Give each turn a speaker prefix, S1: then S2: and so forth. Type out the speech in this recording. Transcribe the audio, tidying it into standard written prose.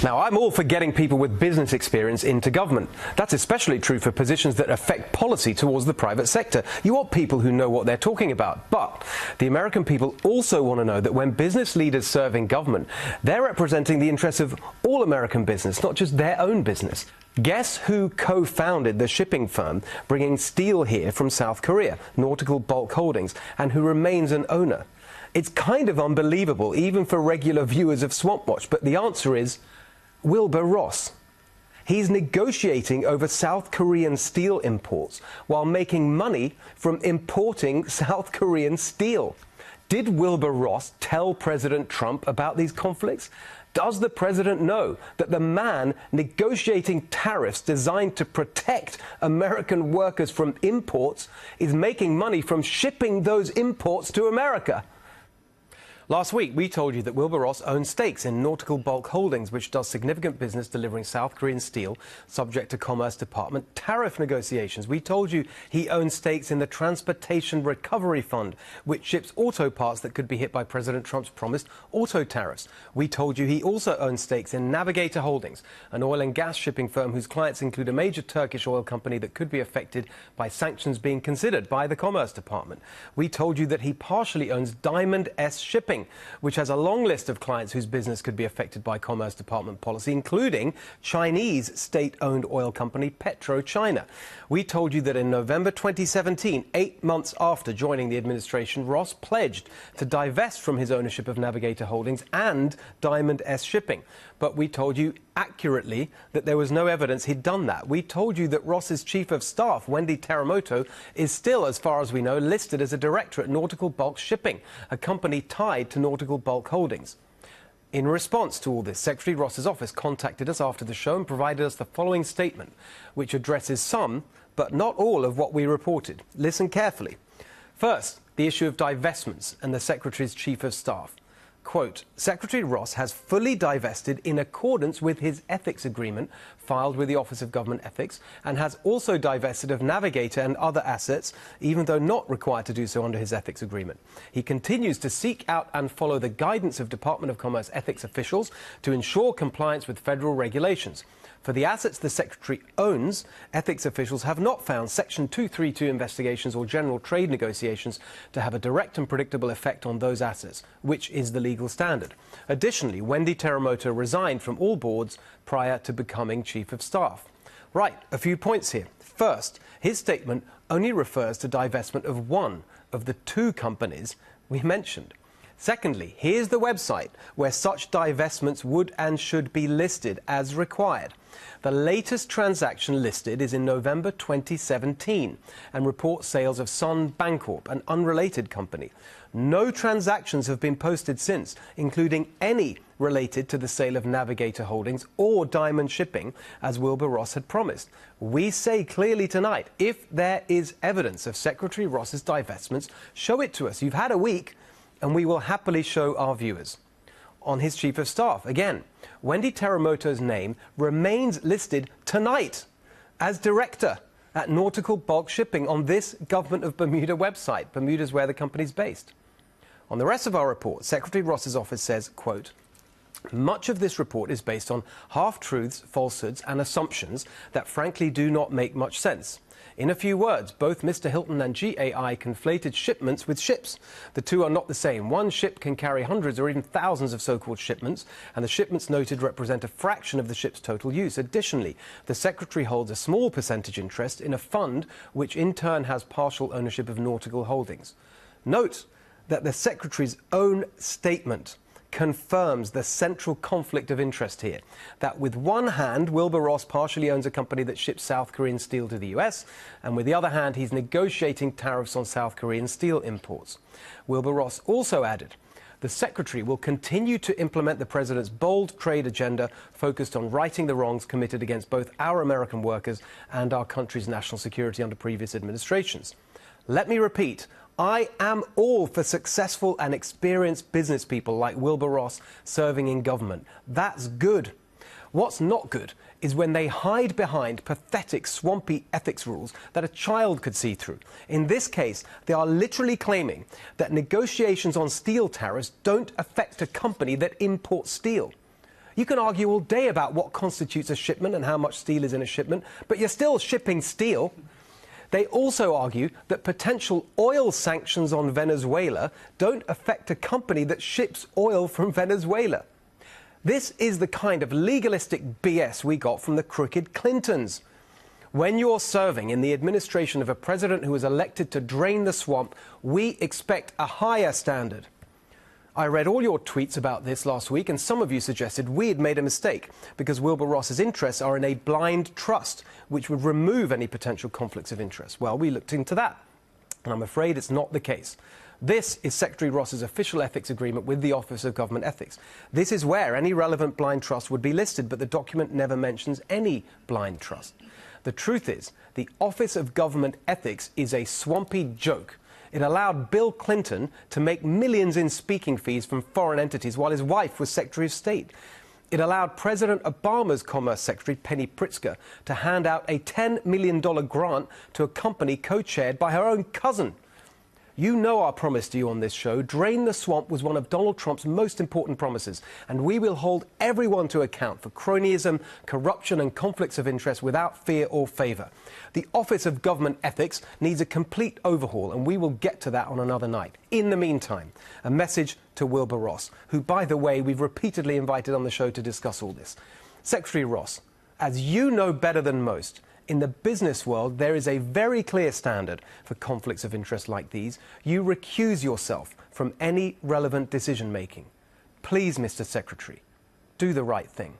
S1: Now, I'm all for getting people with business experience into government. That's especially true for positions that affect policy towards the private sector. You want people who know what they're talking about. But the American people also want to know that when business leaders serve in government, they're representing the interests of all American business, not just their own business. Guess who co-founded the shipping firm bringing steel here from South Korea, Nautical Bulk Holdings, and who remains an owner? It's kind of unbelievable, even for regular viewers of Swamp Watch, but the answer is Wilbur Ross. He's negotiating over South Korean steel imports while making money from importing South Korean steel. Did Wilbur Ross tell President Trump about these conflicts? Does the president know that the man negotiating tariffs designed to protect American workers from imports is making money from shipping those imports to America? Last week, we told you that Wilbur Ross owns stakes in Nautical Bulk Holdings, which does significant business delivering South Korean steel, subject to Commerce Department tariff negotiations. We told you he owns stakes in the Transportation Recovery Fund, which ships auto parts that could be hit by President Trump's promised auto tariffs. We told you he also owns stakes in Navigator Holdings, an oil and gas shipping firm whose clients include a major Turkish oil company that could be affected by sanctions being considered by the Commerce Department. We told you that he partially owns Diamond S Shipping, which has a long list of clients whose business could be affected by Commerce Department policy, including Chinese state-owned oil company PetroChina. We told you that in November 2017, 8 months after joining the administration, Ross pledged to divest from his ownership of Navigator Holdings and Diamond S Shipping. But we told you accurately that there was no evidence he'd done that. We told you that Ross's chief of staff, Wendy Teramoto, is still, as far as we know, listed as a director at Nautical Bulk Shipping, a company tied to Nautical Bulk Holdings. In response to all this, Secretary Ross's office contacted us after the show and provided us the following statement, which addresses some, but not all, of what we reported. Listen carefully. First, the issue of divestments and the Secretary's chief of staff. Quote, Secretary Ross has fully divested in accordance with his ethics agreement filed with the Office of Government Ethics and has also divested of Navigator and other assets, even though not required to do so under his ethics agreement. He continues to seek out and follow the guidance of Department of Commerce ethics officials to ensure compliance with federal regulations. For the assets the Secretary owns, ethics officials have not found Section 232 investigations or general trade negotiations to have a direct and predictable effect on those assets, which is the legal standard. Additionally, Wendy Teramoto resigned from all boards prior to becoming Chief of Staff. Right, a few points here. First, his statement only refers to divestment of one of the two companies we mentioned. Secondly, here's the website where such divestments would and should be listed as required. The latest transaction listed is in November 2017 and reports sales of Sun Bancorp, an unrelated company. No transactions have been posted since, including any related to the sale of Navigator Holdings or Diamond Shipping, as Wilbur Ross had promised. We say clearly tonight, if there is evidence of Secretary Ross's divestments, show it to us. You've had a week, and we will happily show our viewers. On his chief of staff, again, Wendy Teramoto's name remains listed tonight as director at Nautical Bulk Shipping on this Government of Bermuda website. Bermuda's where the company's based. On the rest of our report, Secretary Ross's office says, quote, much of this report is based on half-truths, falsehoods and assumptions that frankly do not make much sense. In a few words, both Mr. Hilton and GAI conflated shipments with ships. The two are not the same. One ship can carry hundreds or even thousands of so-called shipments, and the shipments noted represent a fraction of the ship's total use. Additionally, the Secretary holds a small percentage interest in a fund which in turn has partial ownership of Nautical Holdings. Note that the Secretary's own statement confirms the central conflict of interest here, that with one hand, Wilbur Ross partially owns a company that ships South Korean steel to the US, and with the other hand, he's negotiating tariffs on South Korean steel imports. Wilbur Ross also added, the Secretary will continue to implement the President's bold trade agenda focused on righting the wrongs committed against both our American workers and our country's national security under previous administrations. Let me repeat, I am all for successful and experienced business people like Wilbur Ross serving in government. That's good. What's not good is when they hide behind pathetic, swampy ethics rules that a child could see through. In this case, they are literally claiming that negotiations on steel tariffs don't affect a company that imports steel. You can argue all day about what constitutes a shipment and how much steel is in a shipment, but you're still shipping steel. They also argue that potential oil sanctions on Venezuela don't affect a company that ships oil from Venezuela. This is the kind of legalistic BS we got from the crooked Clintons. When you're serving in the administration of a president who was elected to drain the swamp, we expect a higher standard. I read all your tweets about this last week, and some of you suggested we had made a mistake because Wilbur Ross's interests are in a blind trust, which would remove any potential conflicts of interest. Well, we looked into that, and I'm afraid it's not the case. This is Secretary Ross's official ethics agreement with the Office of Government Ethics. This is where any relevant blind trust would be listed, but the document never mentions any blind trust. The truth is, the Office of Government Ethics is a swampy joke. It allowed Bill Clinton to make millions in speaking fees from foreign entities while his wife was Secretary of State. It allowed President Obama's Commerce Secretary, Penny Pritzker, to hand out a $10 million grant to a company co-chaired by her own cousin. You know our promise to you on this show. Drain the swamp was one of Donald Trump's most important promises, and we will hold everyone to account for cronyism, corruption and conflicts of interest without fear or favour. The Office of Government Ethics needs a complete overhaul, and we will get to that on another night. In the meantime, a message to Wilbur Ross, who, by the way, we've repeatedly invited on the show to discuss all this. Secretary Ross, as you know better than most, in the business world, there is a very clear standard for conflicts of interest like these. You recuse yourself from any relevant decision-making. Please, Mr. Secretary, do the right thing.